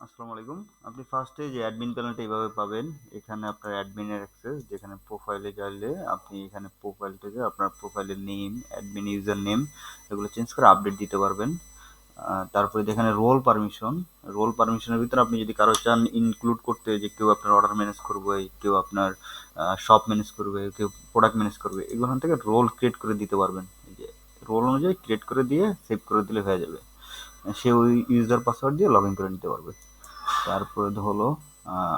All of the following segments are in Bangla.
আসসালামু আলাইকুম। আপনি ফার্স্টে যে অ্যাডমিন প্যানেলটা এভাবে পাবেন। এখানে আপনার অ্যাডমিনের অ্যাক্সেস, যেখানে প্রোফাইলে গেলে আপনি এখানে প্রোফাইল থেকে আপনার প্রোফাইলের নেম, অ্যাডমিন ইউজার নেম এগুলো চেঞ্জ করে আপডেট দিতে পারবেন। তারপরে যেখানে রোল পারমিশনের ভিতরে আপনি যদি কারো চান ইনক্লুড করতে, যে কেউ আপনার অর্ডার ম্যানেজ করবে, কেউ আপনার শপ ম্যানেজ করবে, কেউ প্রোডাক্ট ম্যানেজ করবে, এগুলো থেকে রোল ক্রিয়েট করে দিতে পারবেন। এই যে রোল অনুযায়ী ক্রিয়েট করে দিয়ে সেভ করে দিলে হয়ে যাবে। সে ওই ইউজার পাসওয়ার্ড দিয়ে লগ ইন করে নিতে পারবে। তারপরে হলো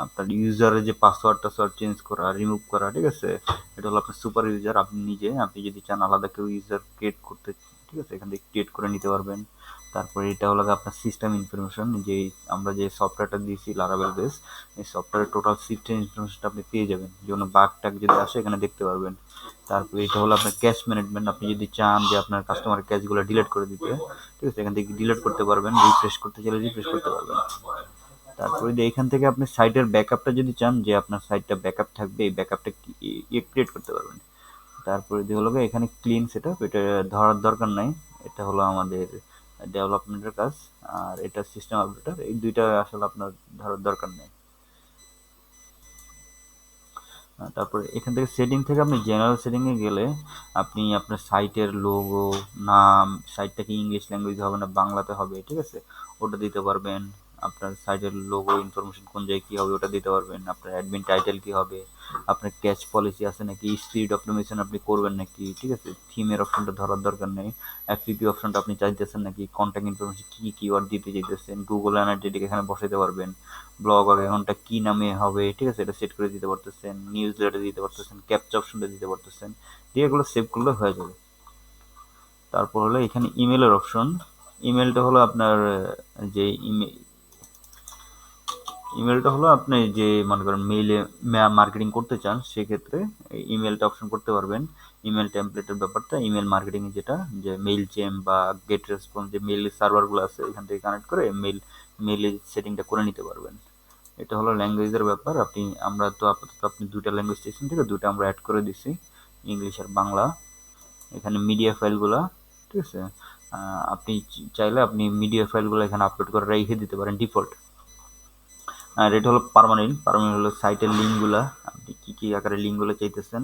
আপনার ইউজারের যে পাসওয়ার্ড টাসওয়ার্ড চেঞ্জ করা, রিমুভ করা, ঠিক আছে? এটা হলো আপনার সুপার ইউজার। আপনি নিজে, আপনি যদি চান আলাদা কেউ ইউজার ক্রিয়েট করতে, ঠিক আছে, এখান থেকে ক্রিয়েট করে নিতে পারবেন। তারপরে এটা হলো আপনার সিস্টেম ইনফরমেশন, যে আমরা যে সফটওয়্যারটা দিয়েছি লারাভেল বেস, এই সফটওয়্যারের টোটাল সিস্টেম ইনফরমেশনটা আপনি পেয়ে যাবেন। যেমন বাগ টাগ যদি আসে এখানে দেখতে পারবেন। তারপরে এটা হলো আপনার ক্যাশ ম্যানেজমেন্ট। আপনি যদি চান যে আপনার কাস্টমারের ক্যাশগুলো ডিলিট করে দিতে, ঠিক আছে, এখান থেকে ডিলিট করতে পারবেন। রিফ্রেশ করতে চাইলে রিফ্রেশ করতে পারবেন। তারপরে যে এখান থেকে আপনি সাইটের ব্যাকআপটা যদি চান, যে আপনার সাইটটা ব্যাকআপ থাকবে, এই ব্যাকআপটা ক্রিয়েট করতে পারবেন। তারপরে যে হলো এখানে ক্লিন সেটআপ, এটা ধরার দরকার নাই। এটা হলো আমাদের ডেভেলপমেন্টের কাজ। আর এটা সিস্টেম আপডেটার, এই দুইটা আসলে আপনার ধরার দরকার নেই। তারপরে এখান থেকে সেটিং থেকে আপনি জেনারেল সেটিংয়ে গেলে আপনি আপনার সাইটের লোগো, নাম, সাইটটা কি ইংলিশ ল্যাঙ্গুয়েজে হবে না বাংলাতে হবে, ঠিক আছে, ওটা দিতে পারবেন। আপনার সাইটের লোগো ইনফরমেশন কোন জায়গায় কী হবে ওটা দিতে পারবেন। আপনার অ্যাডমিন টাইটেল কী হবে, আপনার ক্যাচ পলিসি আছে নাকি, স্পিড অটোমেশন আপনি করবেন নাকি, ঠিক আছে, থিমের অপশনটা ধরার দরকার নেই। এফপিপি অপশনটা আপনি চাইতেছেন নাকি, কন্ট্যাক্ট ইনফরমেশন কী কিওয়ার্ড দিতে চাইতেছেন, গুগল অ্যানালিটিক এখানে বসাইতে পারবেন। ব্লগ অ্যাকাউন্টটা কী নামে হবে, ঠিক আছে, এটা সেট করে দিতে পারতেছেন। নিউজ লেটার দিতে পারতেছেন, ক্যাপচা অপশনটা দিতে পারতেছেন, দিয়ে এগুলো সেভ করলে হয়ে যাবে। তারপর হলো এখানে ইমেলের অপশন। ইমেলটা হলো আপনার যে ইমেলটা হলো আপনি যে মনে করেন মেইলে মার্কেটিং করতে চান, সেক্ষেত্রে ইমেলটা অপশন করতে পারবেন। ইমেল টেমপ্লেটের ব্যাপারটা ইমেল মার্কেটিং, যেটা যে মেইল চেম বা গেট রেসপন্স, যে মেইল সার্ভারগুলো আছে এখান থেকে কানেক্ট করে মেইলের সেটিংটা করে নিতে পারবেন। এটা হলো ল্যাঙ্গুয়েজের ব্যাপার। আমরা তো আপাতত আপনি দুইটা ল্যাঙ্গুয়েজ স্টেশন থেকে দুইটা আমরা অ্যাড করে দিছি, ইংলিশ আর বাংলা। এখানে মিডিয়া ফাইলগুলা, ঠিক আছে, আপনি চাইলে আপনি মিডিয়া ফাইলগুলো এখানে আপলোড করে রেখে দিতে পারেন ডিফল্ট। আর এটা হলো পার্মানেন্ট হলো সাইটের লিঙ্কগুলা, আপনি কী কী আকারে লিঙ্কগুলো চাইতেছেন,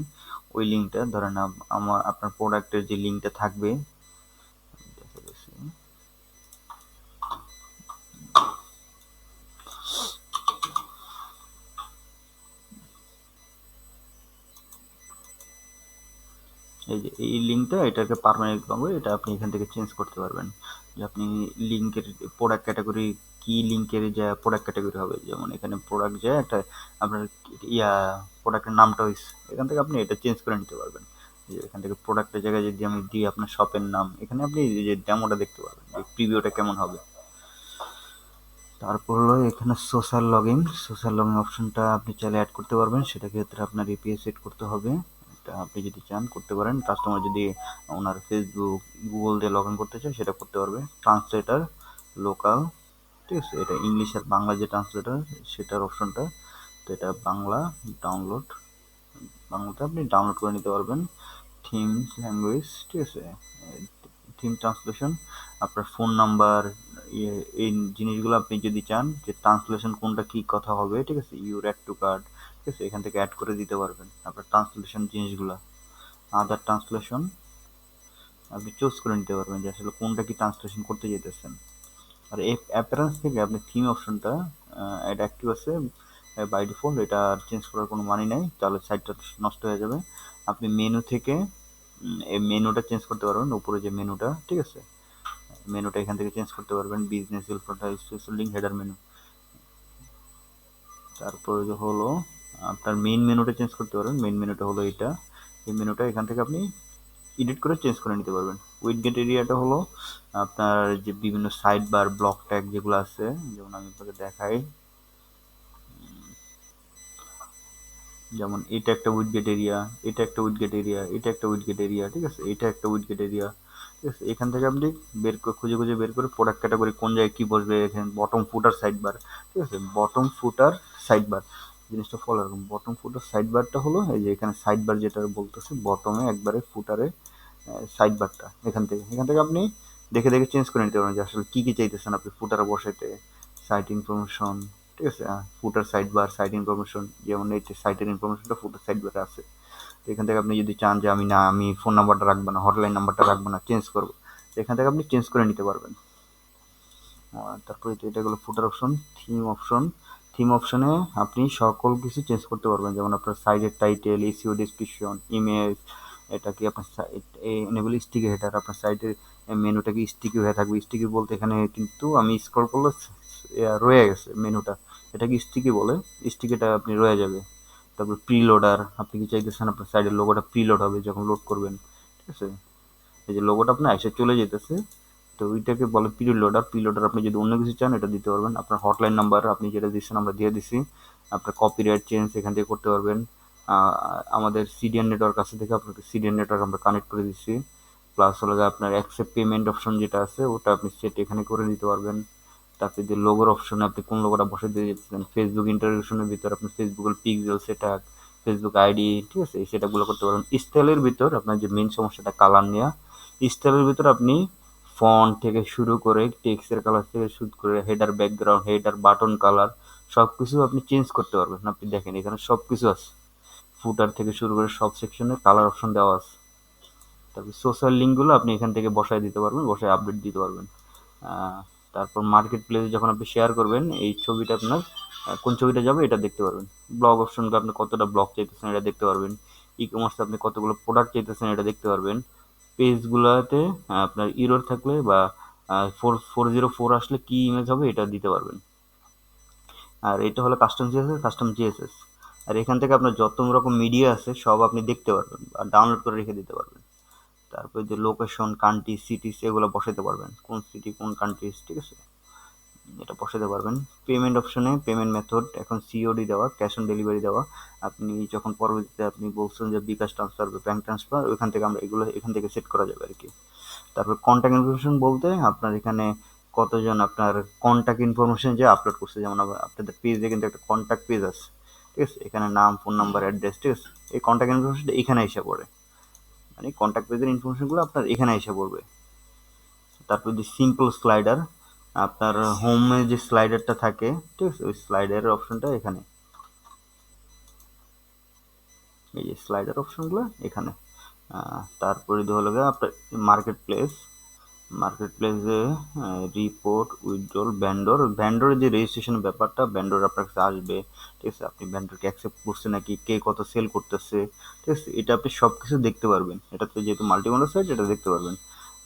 ওই লিঙ্কটা ধরেন আপনার প্রোডাক্টের যে লিঙ্কটা থাকবে, এই যে এই লিঙ্কটা, এটাকে পার্মানেন্ট পাবে, এটা আপনি এখান থেকে চেঞ্জ করতে পারবেন। যে আপনি লিঙ্কের প্রোডাক্ট ক্যাটাগরি, কি লিঙ্কের যা প্রোডাক্ট ক্যাটাগরি হবে, যেমন এখানে প্রোডাক্ট যায় একটা, আপনার ইয়া প্রোডাক্টের নামটা হয়েছে, এখান থেকে আপনি এটা চেঞ্জ করে নিতে পারবেন। যে এখান থেকে প্রোডাক্টের জায়গায় যদি আমি দিই আপনার শপের নাম, এখানে আপনি এই যে ডেমোটা দেখতে পারবেন, যে প্রিভিউটা কেমন হবে। তারপর হলো এখানে সোশ্যাল লগইন অপশনটা আপনি চাইলে অ্যাড করতে পারবেন। সেটা ক্ষেত্রে আপনার এপিআই সেট করতে হবে। এটা আপনি যদি চান করতে পারেন। কাস্টমার যদি ওনার ফেসবুক, গুগল দিয়ে লগ ইন করতে চায় সেটা করতে পারবে। ট্রান্সলেটার লোকাল, ঠিক আছে, এটা ইংলিশ আর বাংলা যে ট্রান্সলেটার সেটার অপশনটা, তো এটা ডাউনলোড বাংলাতে আপনি ডাউনলোড করে নিতে পারবেন। থিম ল্যাঙ্গুয়েজ, ঠিক আছে, থিম ট্রান্সলেশন, আপনার ফোন নাম্বার, এই জিনিসগুলো আপনি যদি চান যে ট্রান্সলেশন কোনটা কী কথা হবে, ঠিক আছে, ইউর অ্যাড টু কার্ড, ঠিক আছে, এখান থেকে অ্যাড করে দিতে পারবেন আপনার ট্রান্সলেশন জিনিসগুলো। আদার ট্রান্সলেশন আপনি চুজ করে নিতে পারবেন যে আসলে কোনটা কি ট্রান্সলেশন করতে যেতেছেন। আর এই অ্যাপিয়ারেন্স থেকে আপনি থিম অপশনটা, এটা অ্যাক্টিভ আছে বাই ডিফল্ট, এটা চেঞ্জ করার কোনো মানে নাই, তাহলে সাইটটা নষ্ট হয়ে যাবে। আপনি মেনু থেকে এই মেনুটা চেঞ্জ করতে পারবেন, উপরে যে মেনুটা, ঠিক আছে, মেনুটা এখান থেকে চেঞ্জ করতে পারবেন। Business special link header menu. তারপরে যে হলো আপনার মেইন মেনুটা চেঞ্জ করতে পারবেন। মেইন মেনুটা হলো এটা, এই মেনুটা এখান থেকে আপনি এডিট করে চেঞ্জ করে নিতে পারবেন। উইডগেট এরিয়াটা হলো আপনার যে বিভিন্ন সাইড বার, ব্লক ট্যাগ যেগুলো আছে, যেমন আমি আপনাকে দেখাই, যেমন এটা একটা উইডগেট এরিয়া, এটা একটা উইডগেট এরিয়া, এটা একটা উইডগেট এরিয়া, ঠিক আছে, এটা একটা উইডগেট এরিয়া, ঠিক আছে। এখান থেকে আপনি খুঁজে খুঁজে বের করে প্রোডাক্ট ক্যাটাগরি কোন জায়গায় কী বসবে, এখানে বটম ফুটার সাইড বার, ঠিক আছে, বটম ফুটার সাইড বার, জিনিসটা ফলো রাখুন। বটম ফুটার সাইড বারটা হলো এই যে এখানে সাইড বার যেটা বলতেছে, বটমে একবারে ফুটারে সাইড বারটা, এখান থেকে আপনি দেখে দেখে চেঞ্জ করে নিতে পারেন যে আসলে কী কী চাইতেছেন আপনি ফুটারে বসাইতে, সাইট ইনফরমেশন, ঠিক আছে, ফুটার সাইড বার, সাইট ইনফরমেশন, যেমন এই সাইটের ইনফরমেশনটা ফুটার সাইড বারে আছে। তো এখান থেকে আপনি যদি চান যে আমি ফোন নাম্বারটা রাখবো না, হটলাইন নাম্বারটা রাখবো না, চেঞ্জ করবো, এখান থেকে আপনি চেঞ্জ করে নিতে পারবেন। তারপরে এটা হলো ফুটার অপশন। থিম অপশনে আপনি সকল কিছু চেঞ্জ করতে পারবেন, যেমন আপনার সাইটের টাইটেল, এসইও ডেসক্রিপশন, ইমেজ, এটা কি আপনার এনেবল স্টিকি হেডার, আপনার সাইটের মেনুটা কি স্টিকি হয়ে থাকবে। স্টিকি বলতে এখানে কিন্তু আমি স্ক্রল করলে রয়ে গেছে মেনুটা, এটা কি স্টিকি বলে, স্টিকিটা আপনি রয়ে যাবে। তারপর প্রিলোডার, আপনি কি চাইতেছেন আপনার সাইডের লোগোটা প্রিলোড হবে যখন লোড করবেন, ঠিক আছে, এই যে লোগোটা আপনার এসে চলে যেতেছে, তো ওইটাকে বলে প্রিলোডার। প্রিলোডার আপনি যদি অন্য কিছু চান এটা দিতে পারবেন। আপনার হটলাইন নাম্বার আপনি যেটা দিচ্ছেন আমরা দিয়ে দিছি। আপনার কপিরাইট চেঞ্জ এখান থেকে করতে পারবেন। আমাদের সিডিএন নেটওয়ার্ক আছে থেকে আপনাকে সিডিএন নেটওয়ার্ক আমরা কানেক্ট করে দিচ্ছি। প্লাস হলো আপনার অ্যাকসেপ্ট পেমেন্ট অপশন যেটা আছে ওটা আপনি সেট এখানে করে দিতে পারবেন। তারপরে যে লোগোর অপশনে আপনি কোন লোগোটা বসে দিয়ে দিচ্ছেন, ফেসবুক ইন্টারভিউশনের ভিতর আপনি ফেসবুকের পিক্সেল সেটা, ফেসবুক আইডি, ঠিক আছে, এই সেটাগুলো করতে পারবেন। স্টাইলের ভিতর আপনার যে মেন সমস্যাটা কালার নেওয়া, স্টাইলের ভিতর আপনি ফন্ট থেকে শুরু করে টেক্সটের কালার থেকে শুরু করে header, background, header, button colour সব কিছু আপনি চেঞ্জ করতে পারবেন। আপনি দেখেন এখানে সব কিছু আছে, ফুটার থেকে শুরু করে সব সেকশনে কালার অপশন দেওয়া আছে। তারপর সোশ্যাল লিঙ্কগুলো আপনি এখান থেকে বসায় দিতে পারবেন, বসায় আপডেট দিতে পারবেন। তারপর মার্কেট প্লেসে যখন আপনি শেয়ার করবেন এই ছবিটা আপনার কোন ছবিটা যাবে এটা দেখতে পারবেন। ব্লগ অপশনকে আপনি কতটা ব্লগ চাইতেছেন এটা দেখতে পারবেন। ই কমার্সে আপনি কতগুলো প্রোডাক্ট চাইতেছেন এটা দেখতে পারবেন। পেজগুলোতে আপনার ইরর থাকলে বা 404 আসলে কি ইমেজ হবে এটা দিতে পারবেন। আর এটা হলো কাস্টম জিএসএস, আর এখান থেকে আপনার যত রকম মিডিয়া আছে সব আপনি দেখতে পারবেন আর ডাউনলোড করে রেখে দিতে পারবেন। তারপরে যে লোকেশন, কান্ট্রি, সিটিস এগুলো বসাতে পারবেন, কোন সিটি কোন কান্ট্রিজ, ঠিক আছে, এটা বসাতে পারবেন। পেমেন্ট অপশনে পেমেন্ট মেথড এখন সিওডি দেওয়া, ক্যাশ অন ডেলিভারি দেওয়া। আপনি যখন পরবর্তীতে আপনি বলছেন যে বিকাশ ট্রান্সফার বা ব্যাঙ্ক ট্রান্সফার, ওইখান থেকে আমরা এগুলো এখান থেকে সেট করা যাবে আর কি। তারপর কন্ট্যাক্ট ইনফরমেশন বলতে আপনার এখানে কতজন আপনার কন্ট্যাক্ট ইনফরমেশন যে আপলোড করছে, যেমন আপনাদের পেজে কিন্তু একটা কন্ট্যাক্ট পেজ আছে, ঠিক আছে, এখানে নাম, ফোন নাম্বার, অ্যাড্রেস, ঠিক আছে, এই কন্ট্যাক্ট ইনফরমেশনটা এখানে এসে পড়ে, মানে কন্ট্যাক্ট পেজের ইনফরমেশনগুলো আপনার এখানে এসে পড়বে। তারপর যে সিম্পল স্লাইডার, আপনার হোমে যে স্লাইডারটা থাকে, ঠিক আছে, ওই স্লাইডারের অপশনটা এখানে, এই যে স্লাইডার অপশনগুলো এখানে। তারপরে হলো আপনার মার্কেট প্লেসে রিপোর্ট, উইথড্রল, ভ্যান্ডরের যে রেজিস্ট্রেশনের ব্যাপারটা, ভ্যান্ডর আপনার কাছে আসবে, ঠিক আছে, আপনি ভ্যান্ডরকে অ্যাকসেপ্ট করছে নাকি, কে কত সেল করতেছে, ঠিক আছে, এটা আপনি সব কিছু দেখতে পারবেন। এটাতে যেহেতু মাল্টিমোডাল সাইট এটা দেখতে পারবেন।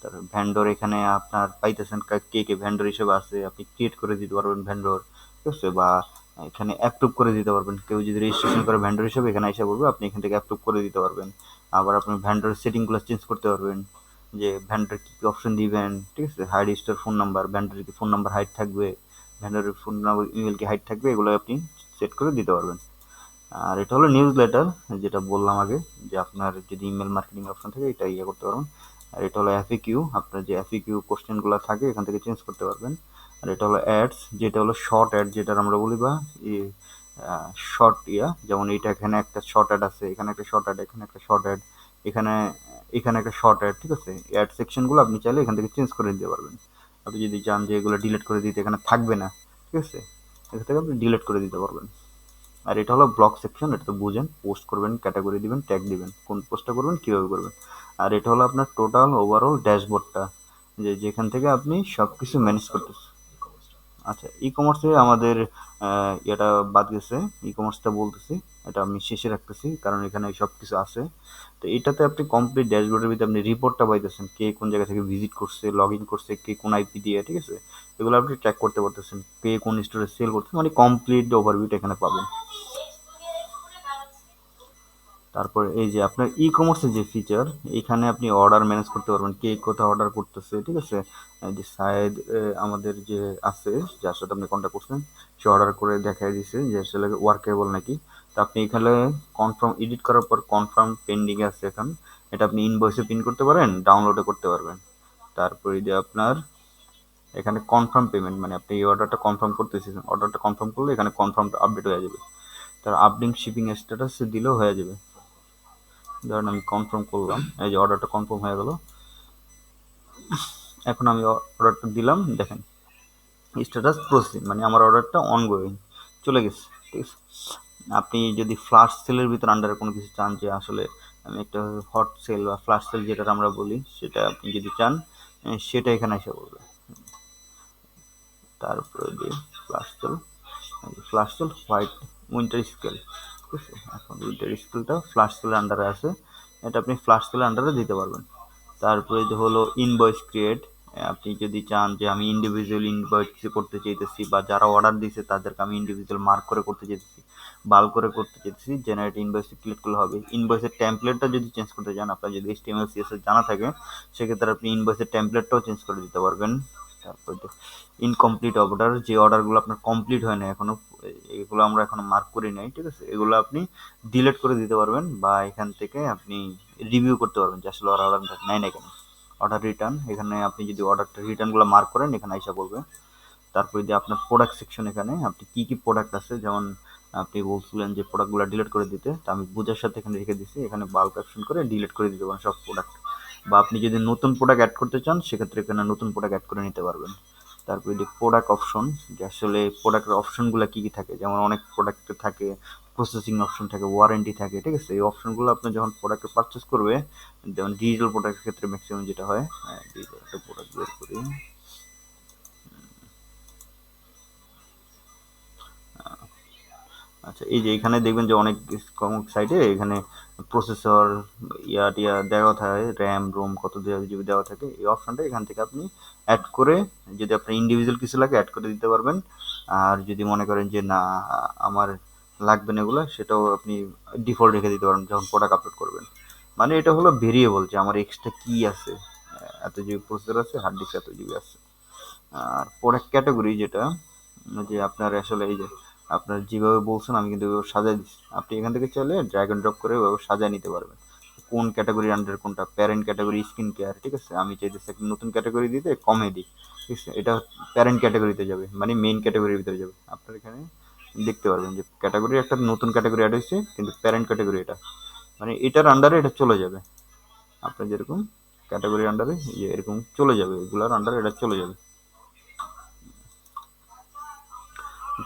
তারপর ভ্যান্ডর এখানে আপনার পাইতেছেন কে কে ভ্যান্ডর হিসেবে আছে, আপনি ক্রিয়েট করে দিতে পারবেন ভ্যান্ডর, ঠিক আছে, বা এখানে অ্যাপ্রুভ করে দিতে পারবেন। কেউ যদি রেজিস্ট্রেশন করে ভ্যান্ডর হিসেবে এখানে এসে পড়বে, আপনি এখান থেকে অ্যাপ্রুভ করে দিতে পারবেন। আবার আপনি ভ্যান্ডরের সেটিংগুলো চেঞ্জ করতে পারবেন, যে ভ্যান্ডার কী কী অপশন দিবেন, ঠিক আছে, হাইড স্টোর ফোন নাম্বার, ভ্যান্ডারের কি ফোন নাম্বার হাইড থাকবে, ভ্যান্ডারের ফোন নাম্বার, ইমেল কি হাইড থাকবে, এগুলো আপনি সেট করে দিতে পারবেন। আর এটা হলো নিউজ লেটার, যেটা বললাম আগে, যে আপনার যদি ইমেল মার্কেটিং অপশন থাকে এটা করতে পারবেন। আর এটা হলো এফএকিউ, আপনার যে এফএকিউ কোশ্চেনগুলো থাকে এখান থেকে চেঞ্জ করতে পারবেন। আর এটা হলো অ্যাডস, যেটা হলো শর্ট অ্যাড, যেটা আমরা বলি, বা শর্ট যেমন এইটা এখানে একটা শর্ট অ্যাড আছে, এখানে একটা শর্ট অ্যাড, এখানে একটা শর্ট অ্যাড, এখানে এখানে একটা শর্ট অ্যাড, ঠিক আছে, অ্যাড সেকশনগুলো আপনি চাইলে এখান থেকে চেঞ্জ করে দিতে পারবেন। আপনি যদি চান যে এগুলো ডিলিট করে দিতে, এখানে থাকবে না, ঠিক আছে, এখান থেকে আপনি ডিলিট করে দিতে পারবেন। আর এটা হলো ব্লগ সেকশন, এটা তো বুঝেন, পোস্ট করবেন, ক্যাটাগরি দিবেন, ট্যাগ দিবেন, কোন পোস্টটা করবেন, কীভাবে করবেন। আর এটা হলো আপনার টোটাল ওভারঅল ড্যাশবোর্ডটা, যেখান থেকে আপনি সব কিছু ম্যানেজ করতেছেন। আচ্ছা, ই কমার্সে আমাদের এটা বাদ গেছে, ই কমার্সটা বলতেছি, এটা আমি শেষে রাখতেছি কারণ এখানে সব কিছু আছে। তো এটাতে আপনি কমপ্লিট ড্যাশবোর্ডের ভিতরে আপনি রিপোর্টটা পাইতেছেন, কে কোন জায়গা থেকে ভিজিট করছে, লগ ইন করছে, কে কোন আইপি দিয়ে, ঠিক আছে, এগুলো আপনি ট্র্যাক করতে পারতেছেন, কে কোন স্টোরে সেল করছে, মানে কমপ্লিট ওভারভিউটা এখানে পাবেন। তারপর এই যে আপনার ই কমার্সের যে ফিচার, এখানে আপনি অর্ডার ম্যানেজ করতে পারবেন, কে কোথায় অর্ডার করতেছে, ঠিক আছে, এই যে সাইড আমাদের যে আছে, যার সাথে আপনি কন্ট্যাক্ট করছেন, সে অর্ডার করে দেখাই দিছে যে আসলে ওয়ার্কেবল নাকি। তো আপনি এখানে কনফার্ম এডিট করার পর কনফার্ম পেন্ডিং আছে এখন, এটা আপনি ইনভয়েসে প্রিন্ট করতে পারেন, ডাউনলোডও করতে পারবেন। তারপরে যে আপনার এখানে কনফার্ম পেমেন্ট, মানে আপনি এই অর্ডারটা কনফার্ম করতেছেন, অর্ডারটা কনফার্ম করলে এখানে কনফার্মটা আপডেট হয়ে যাবে, তার আপডেট শিপিং স্ট্যাটাস দিলেও হয়ে যাবে। ধরেন আমি কনফার্ম করলাম, এই যে অর্ডারটা কনফার্ম হয়ে গেল। এখন আমি অর্ডারটা দিলাম, দেখেন স্ট্যাটাস প্রসেসিং মানে আমার অর্ডারটা অনগোয়িং চলে গেছে, ঠিক আছে। আপনি যদি ফ্লাশ সেলের ভিতর আন্ডারে কোনো কিছু চান যে আসলে আমি একটা হট সেল বা ফ্লাশ সেল যেটা আমরা বলি সেটা আপনি যদি চান সেটা এখানে এসে পড়বে। তারপরে দিয়ে flush cell, flush cell white winter scale, ঠিক আছে। এখন উইন্টার স্কেলটা ফ্লাশ সেলের আন্ডারে আছে, এটা আপনি ফ্লাশ সেলের আন্ডারে দিতে পারবেন। তারপরে যে হলো ইনভয়েস ক্রিয়েট, আপনি যদি চান যে আমি ইন্ডিভিজুয়াল ইনভয়েস কিছু করতে চাইতেছি বা যারা অর্ডার দিয়েছে তাদেরকে আমি ইন্ডিভিজুয়াল মার্ক করে করতে চাইতেছি, বাল করে করতে চাইতেছি, জেনারেট ইনভয়েসে ক্লিক করলে হবে। ইনভয়েসের টেমপ্লেটটা যদি চেঞ্জ করতে চান, আপনার যদি HTML CSS জানা থাকে সেক্ষেত্রে আপনি ইনভয়েসের টেমপ্লেটটাও চেঞ্জ করে দিতে পারবেন। তারপর ইনকমপ্লিট অর্ডার, যে অর্ডারগুলো আপনার কমপ্লিট হয় না এখনো, এগুলো আমরা এখনো মার্ক করি নাই, ঠিক আছে, এগুলো আপনি ডিলিট করে দিতে পারবেন বা এখান থেকে আপনি রিভিউ করতে পারবেন যে আসলে অর্ডারটা নেয় না কেন। অর্ডার রিটার্ন, এখানে আপনি যদি অর্ডারটা রিটার্নগুলো মার্ক করেন এখানে আইসা পড়বে। তারপরে যে আপনার প্রোডাক্ট সেকশন, এখানে আপনি কী কী প্রোডাক্ট আছে, যেমন আপনি বলছিলেন যে প্রোডাক্টগুলো ডিলিট করে দিতে, তো আমি বুঝার সাথে এখানে রেখে দিচ্ছি, এখানে বাল্ক অপশন করে ডিলিট করে দিতে পারেন সব প্রোডাক্ট। বা আপনি যদি নতুন প্রোডাক্ট অ্যাড করতে চান সেক্ষেত্রে এখানে নতুন প্রোডাক্ট অ্যাড করে নিতে পারবেন। তারপরে যে প্রোডাক্ট অপশন, যে আসলে প্রোডাক্টের অপশনগুলো কী কী থাকে, যেমন অনেক প্রোডাক্টে থাকে প্রসেসিং অপশন থাকে, ওয়ারেন্টি থাকে, ঠিক আছে। এই অপশনগুলো আপনি যখন প্রোডাক্ট পারচেস করবে, যেমন ডিজিটাল প্রোডাক্টের ক্ষেত্রে ম্যাক্সিমাম যেটা হয়, ডিজিটাল একটা প্রোডাক্ট বের করি। আচ্ছা, এই যে এখানে দেখবেন যে অনেক সাইটে এখানে প্রসেসর ইয়া টিয়া দেওয়া থাকে, র্যাম রোম কত জিবি দেওয়া থাকে, এই অপশনটা এখান থেকে আপনি অ্যাড করে, যদি আপনার ইন্ডিভিজুয়াল কিছু লাগে অ্যাড করে দিতে পারবেন। আর যদি মনে করেন যে না আমার লাগবে না এগুলো, সেটাও আপনি ডিফল্ট রেখে দিতে পারেন যখন প্রোডাক্ট আপলোড করবেন। মানে এটা হলো ভেরিয়েবল যে আমার এক্সট্রা কি আছে, এত জিবি প্রসেসর আছে, হার্ড ডিস্ক এত জিবি আছে। আর প্রোডাক্ট ক্যাটাগরি যেটা, যে আপনার আসলে এই যে আপনার যেভাবে বলছেন আমি কিন্তু ওইভাবে সাজাই দিচ্ছি, আপনি এখান থেকে চাইলে ড্র্যাগ অ্যান্ড ড্রপ করে ওইভাবে সাজায় নিতে পারবেন কোন ক্যাটাগরির আন্ডার কোনটা। প্যারেন্ট ক্যাটাগরি স্কিন কেয়ার, ঠিক আছে, আমি চাইতেছি একটা নতুন ক্যাটাগরি দিতে কমেডি, ঠিক আছে, এটা প্যারেন্ট ক্যাটাগরিতে যাবে মানে মেইন ক্যাটাগরির ভিতরে যাবে। আপনার এখানে দেখতে পারবেন যে ক্যাটাগরি একটা নতুন ক্যাটাগরি অ্যাড হয়েছে কিন্তু প্যারেন্ট ক্যাটাগরি এটা, মানে এটার আন্ডারে এটা চলে যাবে। আপনার যেরকম ক্যাটাগরির আন্ডারে এরকম চলে যাবে, এগুলার আন্ডারে এটা চলে যাবে।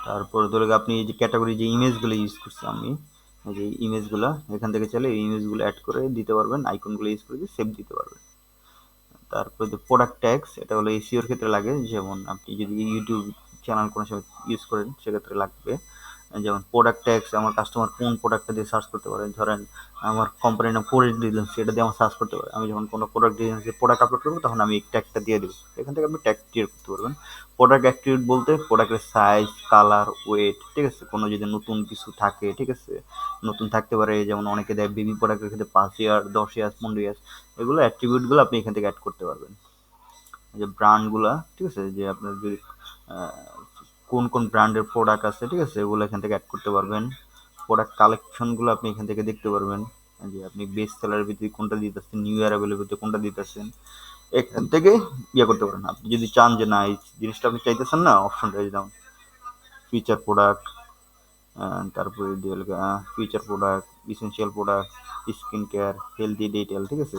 তারপরে ধরে আপনি এই যে ক্যাটাগরি যে ইমেজগুলো ইউজ করছি আমি, এই যে ইমেজগুলো এখান থেকে চাইলে এই ইমেজগুলো অ্যাড করে দিতে পারবেন, আইকনগুলো ইউজ করে দিয়ে সেভ দিতে পারবেন। তারপরে যে প্রোডাক্ট ট্যাগস, এটা হলো এসইওর ক্ষেত্রে লাগে, যেমন আপনি যদি ইউটিউব চ্যানেল কোনো সময় ইউজ করেন সেক্ষেত্রে লাগবে। যেমন প্রোডাক্ট ট্যাগস, আমার কাস্টমার কোন প্রোডাক্টটা দিয়ে সার্চ করতে পারে, ধরেন আমার কোম্পানির নাম প্রোডাক্ট ডিটেলস, সেটা দিয়ে আমার সার্চ করতে পারে। আমি যখন কোনো প্রোডাক্ট ডিটেলস দিয়ে প্রোডাক্ট আপলোড করবো তখন আমি এই ট্যাগটা দিয়ে দেবো, এখান থেকে আপনি ট্যাগ ক্রিয়েট করতে পারবেন। প্রোডাক্ট অ্যাট্রিবিউট বলতে প্রোডাক্টের সাইজ, কালার, ওয়েট, ঠিক আছে, কোনো যদি নতুন কিছু থাকে, ঠিক আছে, নতুন থাকতে পারে, যেমন অনেকে দেয় বেবি প্রোডাক্টের ক্ষেত্রে 5 ইয়ার, 10 ইয়ার, 15 ইয়ার, এগুলো অ্যাট্রিবিউটগুলো আপনি এখান থেকে অ্যাড করতে পারবেন। যে ব্র্যান্ডগুলা, ঠিক আছে, যে আপনার যদি কোন কোন ব্র্যান্ডের প্রোডাক্ট আছে, ঠিক আছে, এগুলো এখান থেকে অ্যাড করতে পারবেন। প্রোডাক্ট কালেকশনগুলো আপনি এখান থেকে দেখতে পারবেন, যে আপনি বেস্ট সেলারের ভিতরে কোনটা দিতেছেন, নিউ অ্যারাইভেলের ভিতরে কোনটা দিতেছেন, এখান থেকে ইয়ে করতে পারেন। আপনি যদি চান যে না এই জিনিসটা আপনি চাইতেছেন না, অপশনটা যেমন ফিচার প্রোডাক্ট, তারপরে feature product, essential product, skin care, healthy detail, ঠিক আছে,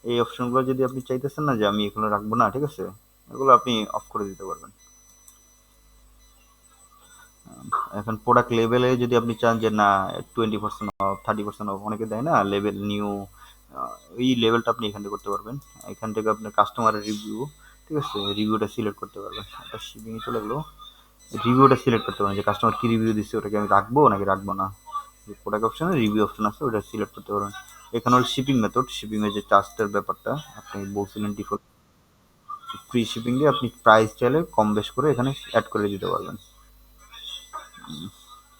এই অপশনগুলো যদি আপনি চাইতেছেন না যে আমি এগুলো রাখবো না, ঠিক আছে, এগুলো আপনি অফ করে দিতে পারবেন। এখন প্রোডাক্ট লেভেলে যদি আপনি চান যে না 20% অফ, 30% অফ, অনেকে দেয় না লেভেল নিউ, এই লেভেলটা আপনি এখান থেকে করতে পারবেন। এখান থেকে আপনার কাস্টমারের রিভিউ, ঠিক আছে, রিভিউটা সিলেক্ট করতে পারবেন। এটা শিপিংয়ে চলে গেলো, রিভিউটা সিলেক্ট করতে পারেন যে কাস্টমার কি রিভিউ দিচ্ছে ওটাকে আমি রাখবো নাকি রাখবো না। যে প্রোডাক্ট অপশনে রিভিউ অপশন আছে ওটা সিলেক্ট করতে পারবেন। এখানে হল শিপিং মেথড, শিপিংয়ের যে চার্জটার ব্যাপারটা আপনি বলছিলেন ডিফল্ট ফ্রি শিপিং দিয়ে আপনি প্রাইস চাইলে কম বেশ করে এখানে অ্যাড করে দিতে পারবেন।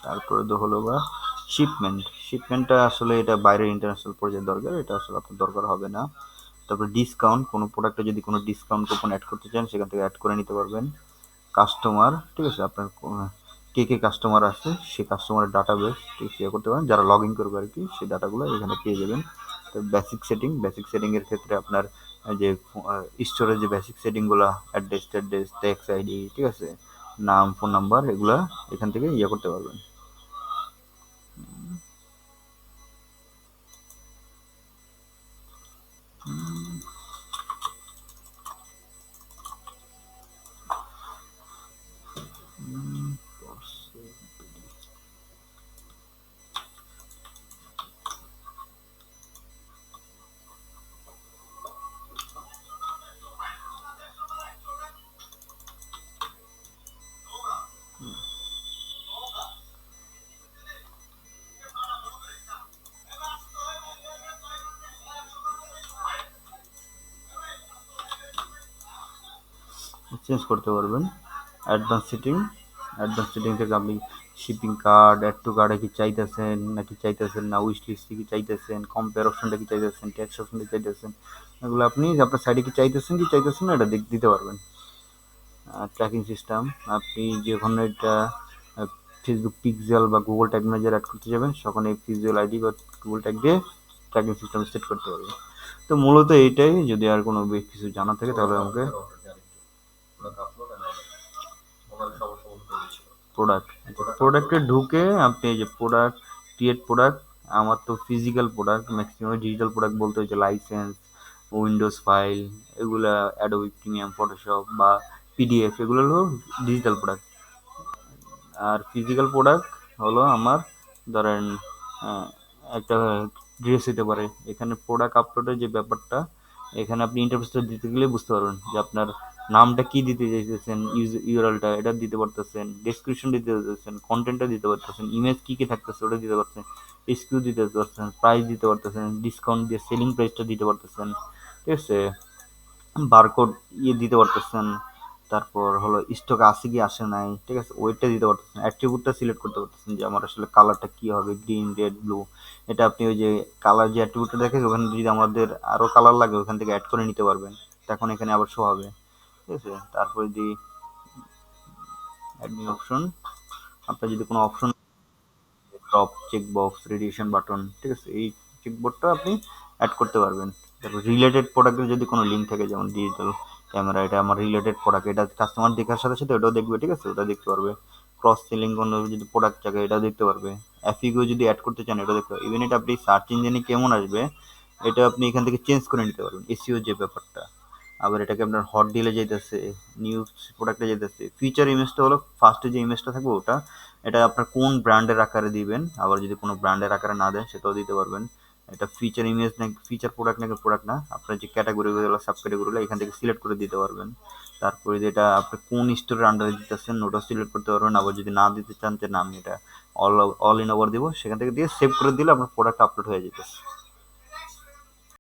তারপরে তো হলো বা শিপমেন্ট, শিপমেন্টটা আসলে এটা বাইরের ইন্টারন্যাশনাল পর্যায়ে দরকার, এটা আসলে আপনার দরকার হবে না। তারপরে ডিসকাউন্ট, কোনো প্রোডাক্টে যদি কোনো ডিসকাউন্ট কুপন অ্যাড করতে চান সেখান থেকে অ্যাড করে নিতে পারবেন। কাস্টমার, ঠিক আছে, আপনার কে কে কাস্টমার আছে সেই কাস্টমারের ডাটা বেস শেয়ার করতে পারেন, যারা লগ ইন করবে আর কি, সেই ডাটাগুলো এখানে পেয়ে যাবেন। তো বেসিক সেটিং, বেসিক সেটিংয়ের ক্ষেত্রে আপনার যে স্টোরের যে বেসিক সেটিংগুলো, অ্যাড্রেস, ট্যাক্স আইডি, ঠিক আছে, নাম, ফোন নাম্বার, এগুলা এখান থেকে ইয়ে করতে পারবেন। চেঞ্জ করতে পারবেন। অ্যাডভান্স সেটিং থেকে আপনি শিপিং কার্ড, অ্যাড টু কার্ডে কি চাইতেছেন নাকি চাইতেছেন না, উইশ লিস্টে কি চাইতেছেন, কম্পেয়ার অপশনটা কি চাইতেছেন, ট্যাক্স অপশনটা চাইতেছেন, এগুলো আপনি আপনার সাইডে কি চাইতেছেন না এটা দিতে পারবেন। ট্র্যাকিং সিস্টেম, আপনি যখন এটা ফেসবুক পিক্সেল বা গুগল ট্যাগ ম্যানেজার অ্যাড করতে যাবেন তখন এই পিক্সেল আইডি বা গুগল ট্যাগ দিয়ে ট্র্যাকিং সিস্টেম সেট করতে পারবেন। তো মূলত এইটাই, যদি আর কোনো কিছু জানা থাকে তাহলে আমাকে। প্রোডাক্টে ঢুকে আপনি এই যে প্রোডাক্ট, ক্রিয়েট প্রোডাক্ট, আমার তো physical product, maximum digital product বলতে হচ্ছে লাইসেন্স, উইন্ডোজ ফাইল, এগুলা অ্যাডোবি প্রিমিয়াম, ফটোশপ বা পিডিএফ, এগুলো হলো ডিজিটাল প্রোডাক্ট। আর ফিজিক্যাল প্রোডাক্ট হলো আমার, ধরেন আহ, একটা ড্রেস হতে পারে। এখানে প্রোডাক্ট আপলোডের যে ব্যাপারটা, এখানে আপনি ইন্টারফেসটা দিতে গেলে বুঝতে পারবেন যে আপনার নামটা কি দিতে চাইতেছেন, ইউআরএলটা এটা দিতে পারতেছেন, ডেসক্রিপশন দিতে পারতেছেন, কন্টেন্টটা দিতে পারতেছেন, ইমেজ কি কি থাকতেছে ওটা দিতে পারতেছেন, এসকিউ দিতে পারতেছেন, প্রাইস দিতে পারতেছেন, ডিসকাউন্ট দিয়ে সেলিং প্রাইসটা দিতে পারতেছেন, ঠিক আছে, বারকোড দিতে পারতেছেন, তারপর হলো স্টক আসে কি আসে নাই, ঠিক আছে, ওয়েটটা দিতে পারতেছেন, অ্যাট্রিবিউটটা সিলেক্ট করতে পারতেছেন যে আমার আসলে কালারটা কি হবে, গ্রিন, রেড, ব্লু। এটা আপনি ওই যে কালার যে অ্যাট্রিবিউটটা দেখে ওখানে যদি আমাদের আরও কালার লাগে ওখান থেকে অ্যাড করে নিতে পারবেন, তখন এখানে আবার শো হবে, ঠিক আছে। তারপর যদি অ্যাডমিন অপশন, আপনার যদি কোনো option, top checkbox, radiation button, ঠিক আছে, এই চেকবোর্ডটা আপনি অ্যাড করতে পারবেন। তারপর রিলেটেড প্রোডাক্টের যদি কোনো লিঙ্ক থাকে, যেমন ডিজিটাল ক্যামেরা, এটা আমার রিলেটেড প্রোডাক্ট, এটা কাস্টমার দেখার সাথে সাথে ওটাও দেখবে, ঠিক আছে, ওটা দেখতে পারবে। ক্রস সেলিং কোনো যদি প্রোডাক্ট থাকে এটাও দেখতে পারবে। এফইকিউ যদি অ্যাড করতে চান এটা দেখতে পারবে। ইভেন এটা আপনি সার্চ ইঞ্জিনে কেমন আসবে এটা আপনি এখান থেকে চেঞ্জ করে নিতে পারবেন, এসইও যে ব্যাপারটা। আবার এটাকে আপনার হট ডিলে যেতেছে, নিউজ প্রোডাক্টে যেতেছে। ফিচার ইমেজটা হলো ফার্স্টে যে ইমেজটা থাকবে ওটা, এটা আপনার কোন ব্র্যান্ডের আকারে দিবেন, আবার যদি কোনো ব্র্যান্ডের আকারে না দেন সেটাও দিতে পারবেন। এটা ফিচার ইমেজ নাকি ফিচার প্রোডাক্ট নাকি প্রোডাক্ট না, আপনার যে ক্যাটাগরিগুলো, সাব ক্যাটাগরিগুলো এখান থেকে সিলেক্ট করে দিতে পারবেন। তারপরে যেটা আপনি কোন স্টোরের আন্ডারে দিতেছেন ওটাও সিলেক্ট করতে পারবেন। আবার যদি না দিতে চান যে না আমি এটা অল ইন ওভার দিব, সেখান থেকে দিয়ে সেভ করে দিলে আপনার প্রোডাক্ট আপলোড হয়ে যেতেছে।